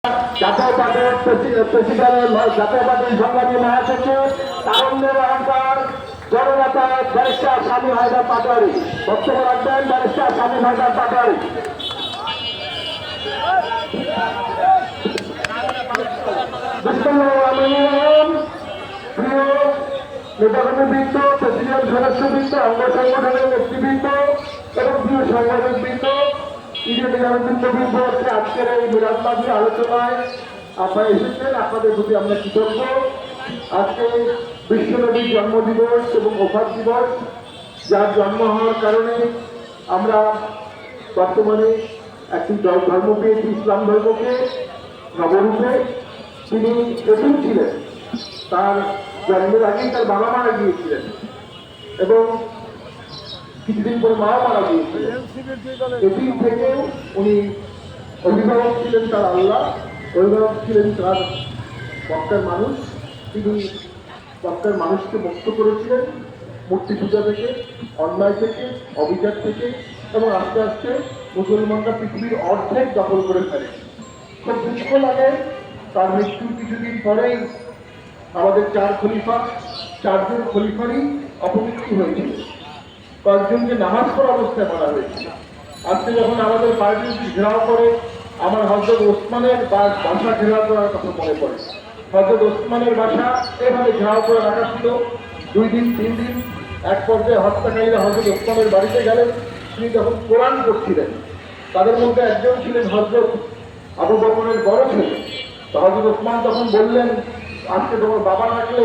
জাতীয় পার্টির প্রেসিডেন্ট, জাতীয় পার্টির সংগ্রামী মহাসচিব, তারুণ্যের অহংকার, জননেতা ব্যারিস্টার শামীম হায়দার পাটোয়ারি। বক্তব্য রাখবেন ব্যারিস্টার শামীম হায়দার পাটোয়ারি। প্রিয় নেতাকর্মীবৃন্দ, প্রেসিডেন্ট সদস্যবৃন্দ, অঙ্গ সংগঠনের নেতৃবৃন্দ এবং প্রিয় সাংবাদিকবৃন্দ, বৃন্দ হচ্ছে আজকের এই মিলাদবাদী আলোচনায় আপনারা এসেছেন। আপনাদের প্রতি আমরা কৃতজ্ঞ। আজকে বিশ্বনবীর জন্মদিবস এবং ওফাত দিবস, যার জন্ম হওয়ার কারণে আমরা বর্তমানে একটি ধর্ম পেয়েছি, ইসলাম ধর্মকে নবরূপে। তিনি এতিম ছিলেন, তার জন্মের আগেই তার বাবা মারা গিয়েছিলেন এবং কিছুদিন পরে মাও মারা গিয়েছিলেন। এতিম থেকেও উনি অভিভাবক ছিলেন তার আল্লাহ, অভিভাবক ছিলেন তার মক্কার মানুষ। তিনি মক্কার মানুষকে মুক্ত করেছিলেন মূর্তি পূজা থেকে, অন্যায় থেকে, অবিচার থেকে, এবং আস্তে আস্তে মুসলমানরা পৃথিবীর অর্ধেক দখল করে ফেলে। খুব দুঃখ লাগে, তার মৃত্যুর কিছুদিন পরেই আমাদের চারজন খলিফারই অপমৃত্যু হয়েছিল। কয়েকজনকে নামাজ পড়া অবস্থায় মারা হয়েছিল। আজকে যখন আমাদের পার্টি ঘেরাও করে, আমার হযরত ওসমানের বাসা ঘেরাও করার কথা মনে পড়ে। হযরত ওসমানের বাসা এভাবে ঘেরাও করে রাখা ছিল 2 দিন 3 দিন। এক পর্যায়ে হত্যাকারীরা হযরত ওসমানের বাড়িতে গেলেন। তিনি যখন কোরআন পড়ছিলেন, তাদের মধ্যে একজন ছিলেন হযরত আবু বকরের বড় ছেলে। তো হযরত ওসমান তখন বললেন, আজকে তোমার বাবা রাখলে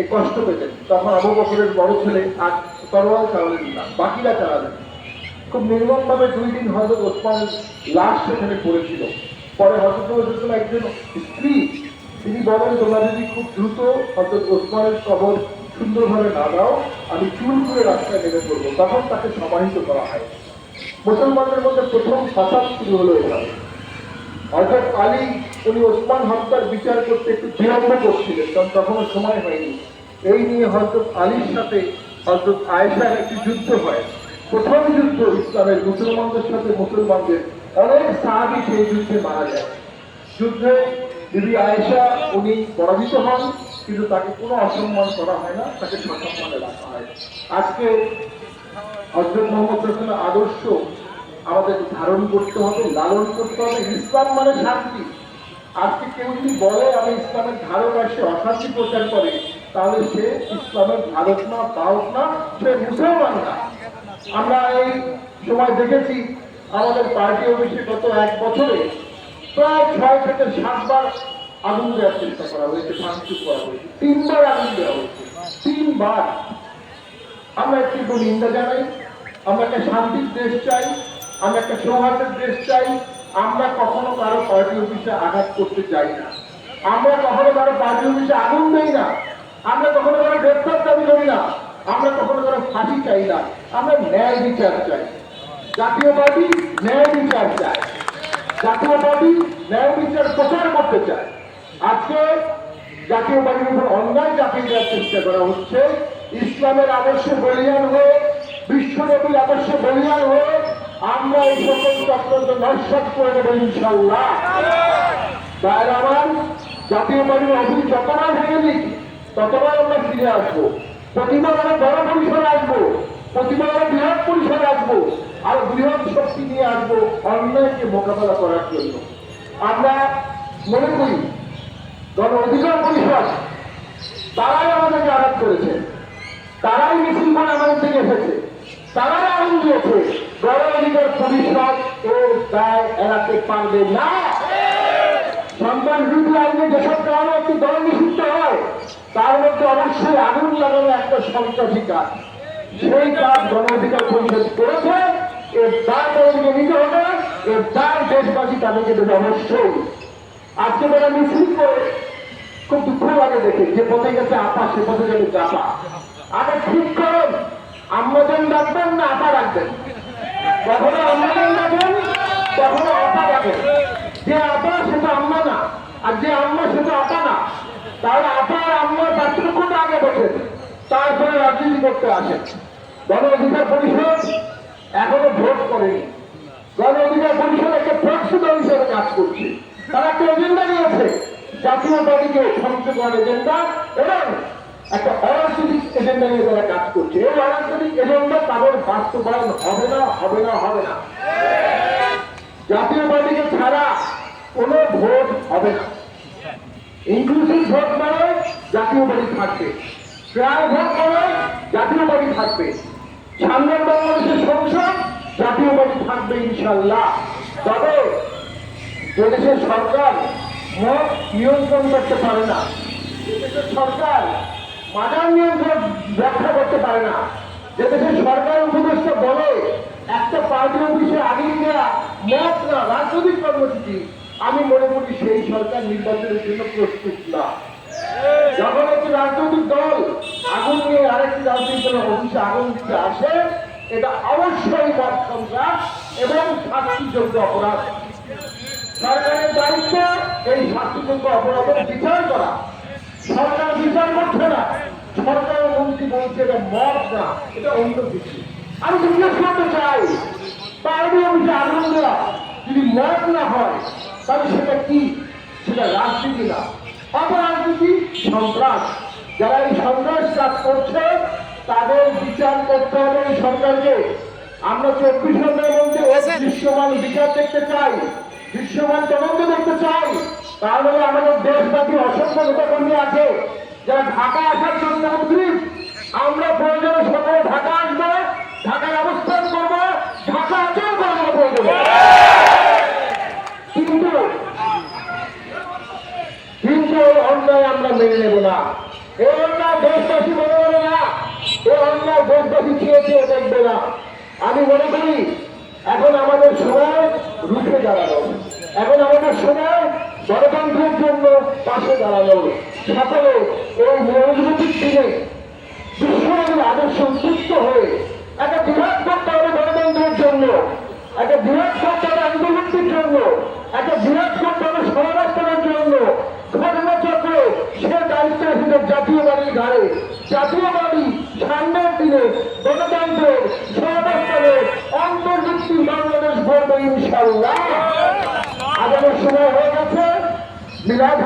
এই কষ্ট পেতেন। তখন আবু বকরের বড় ছেলে আর তরোয়াল চালালেন না, বাকিরা চালালেন। খুব নির্মমভাবে 2 দিন হযরত ওসমানের লাশ সেখানে পড়েছিল। পরে হযরত ওসমান একজন স্ত্রী, তিনি বলেন, তোমরা যদি খুব দ্রুত হযরত ওসমানের কবর সুন্দরভাবে না দাও, আমি চুল করে রাস্তায় নেমে পড়বো। তখন তাকে সমাহিত করা হয়। মুসলমানদের মধ্যে প্রথম ফাসাদ শুরু হলো এভাবে। হযরত আলী, উনি ওসমান হত্যার বিচার করতে একটু বিলম্ব করছিলেন, কারণ তখনও সময় হয়নি। এই নিয়ে হযরত আলীর সাথে হযরত আয়েশার একটি যুদ্ধ হয়। প্রথম যুদ্ধ ইসলামের, মুসলমানদের সাথে মুসলমানদের। অনেক সাহাবী সেই যুদ্ধে মারা যায়। যুদ্ধে বিবি আয়েশা উনি পরাজিত হন, কিন্তু তাকে কোনো অসম্মান করা হয় না, তাকে সসম্মানে রাখা হয়। আজকে হযরত মুহাম্মদ রাসূলের আদর্শ আমাদের ধারণ করতে হবে, লালন করতে হবে। ইসলাম মানে শান্তি। আজকে কেউ যদি বলে আমি ইসলামের ধারক আর সে অশান্তি প্রচার করে, তাহলে সে ইসলামের ধারক না, বাহক না, সে মুসলমান না। আমরা এই সময় দেখেছি আমাদের পার্টি অফিসে গত 1 বছরে প্রায় 6 থেকে 7 বার আগুন দেওয়ার চেষ্টা করা হয়েছে, ভাঙচুর করা হয়েছে। 3 বার আগুন দেওয়া হয়েছে, 3 বার। আমরা একটি নিন্দা জানাই। আমরা একটা শান্তির দেশ চাই, আমরা একটা সৌহার্দ্যের দেশ চাই। আমরা কখনো কারো পার্টি অফিসে আঘাত করতে চাই না। আমরা কখনো কারো পার্টি অফিসে আগুন দেই না। আমরা কখনো কারো গ্রেফতার দাবি করি না। আমরা কখনো কারো ফাঁসি চাই না। আমরা ন্যায় বিচার চাই। জাতীয় পার্টি ন্যায় বিচার চায়। জাতীয় পার্টি ন্যায় বিচার প্রচার করতে চায়। আজকে জাতীয় পার্টির উপর অন্যায় চাপিয়ে দেওয়ার চেষ্টা করা হচ্ছে। ইসলামের আদর্শে বলিয়ান হয়ে, বিশ্বনবীর আদর্শে বলিয়ান হয়ে আমরা এই সকল চক্রান্ত নস্বাত করে দেবো ইনশাআল্লাহ। তাই আমার জাতীয় পার্টির অফিস যতবার ভেঙে দিক, ততবার আমরা ফিরে আসবো। প্রতিবার আমরা বড় পরিসরে আসবো, প্রতিবার আমরা বৃহৎ পরিসরে আসবো, আর বৃহৎ শক্তি নিয়ে আসবো অন্যায়কে মোকাবেলা করার জন্য। আমরা মনে করি গণ অধিকার পরিষদ তারাই আমাদেরকে আঘাত করেছে, তারাই মিছিল করে আমাদের থেকে এসেছে, তারাই আগুন দিয়েছে। গণ অধিকার পরিষদ এর দায় এড়াতে পারবে না। সন্তান বিরোধী আইনে যেসব কারণে একটি দল নিষিদ্ধ হয়, তার মধ্যে অবশ্যই আগুন লাগানো একটা সন্ত্রাসী কাজ। সেই কাজ গণ অধিকার পরিষদ করেছে। এর দায় তাদেরকে নিতে হবে, এর দায় দেশবাসী তাদেরকে দেবে অবশ্যই। আজকে তারা মিছিল করে খুব দুঃখ লাগে দেখে, যে পথে গেছে আপা সে পথে যাবে চাপা। আগে ঠিক করেন, আম্মাজান রাখবেন না আপা রাখবেন। কখনো আম্মাজান রাখবেন, কখনো আপা রাখবেন। যে আপা সে তো আম্মা না, আর যে আম্মা সে তো আপা না। তাহলে আপা আর আম্মার পার্থক্যটা আগে বসেন, তারপরে রাজনীতি করতে আসেন। গণ অধিকার পরিষদ এখনো ভোট করেনি। গণ অধিকার পরিষদ একটা প্রক্সি দল হিসেবে কাজ করছে। তারা একটা এজেন্ডা নিয়েছে, জাতীয়তাবাদীকে ধ্বংস করার এজেন্ডা এবং একটা অরাজনৈতিক এজেন্ডা নিয়ে তারা কাজ করছে। এই অরাজনৈতিক এজেন্ডা তাদের বাস্তবায়ন হবে না, হবে না, হবে না। জাতীয়তাবাদীকে ছাড়া কোনো ভোট হবে না। ইনক্লুসিভ ভোট মানে জাতীয়বাদী থাকবে, ট্রায়াল ভোট মানে জাতীয়বাদী থাকবে, সামনের বাংলাদেশের সংসদ জাতীয়বাদী থাকবে ইনশাল্লাহ। তবে দেশের সরকার মত নিয়ন্ত্রণ করতে পারে না, দেশের সরকার মাদার নিয়ন্ত্রণ ব্যাখ্যা করতে পারে না, যে দেশের সরকার উপদেষ্টা বলে একটা পার্টি অফিসে আগে দেওয়া মত না রাজনৈতিক কর্মসূচি, আমি মনে করি সেই সরকার নির্বাচনের জন্য প্রস্তুত না। যখন একটি রাজনৈতিক দল আগুন নিয়ে আরেকটি রাজনৈতিক দলের অফিসে আগুন দিতে আসে, এটা অবশ্যই মত সন্ত্রাস এবং শাস্তিযোগ্য অপরাধ। সরকারের দায়িত্ব এই শাস্তিযোগ্য অপরাধের বিচার করা। সরকার বিচার করছে না, সরকারের মন্ত্রী বলছে এটা মত না, এটা অন্য কিছু। আমি জিজ্ঞেস করতে চাই, পার্টি অফিসে আগুন দেওয়া যদি মত না হয় তাহলে সেটা কি? সেটা রাজনীতি না, অপরাজনীতি, সন্ত্রাস। যারা এই সন্ত্রাস কাজ করছে তাদের বিচার করতে হবে এই সরকারকে। আমরা 24 ঘন্টার মধ্যে দৃশ্যমান বিচার দেখতে চাই, দৃশ্যমান তদন্ত দেখতে চাই। তাহলে আমাদের দেশব্যাপী অসংখ্য নেতাকর্মী আছে যারা ঢাকা আসার জন্য উদ্গ্রীব। আমরা প্রয়োজনে সকালে ঢাকা আসবো, ঢাকায় অবস্থান করবো, ঢাকা আচরণ করবো প্রয়োজনে। কিন্তু অন্যায় আমরা মেনে নেব না। এই অন্যায় দেশবাসী মেনে নেবে না, এই অন্যায় দেশবাসী চেয়ে দেখবে না। আমি মনে করি এখন আমাদের সময় রুখে দাঁড়ানো, এখন আমাদের সময় গণতন্ত্রের জন্য পাশে দাঁড়ানো। সকলে এই মৌলবাদীর দিনে বিশ্ববাদীর আদর্শ উদ্বুদ্ধ হয়ে একটা বিরাট করতে হবে গণতন্ত্রের জন্য, একটা বিরাট করতে হবে আন্দোলনটির জন্য, একটা বিরাট করতে হবে সমাবেশের জন্য। ঘটনাচক্রে সে দায়িত্ব এসেছে জাতীয়বাদীর ঘাড়ে। জাতীয়বাদী সামনের দিনে গণতন্ত্রের সমাবেশের অন্তর্ভুক্তি বাংলাদেশ গড়বে ইনশাল্লাহ। আগামী সময় হয়ে গেছে মিলাদ।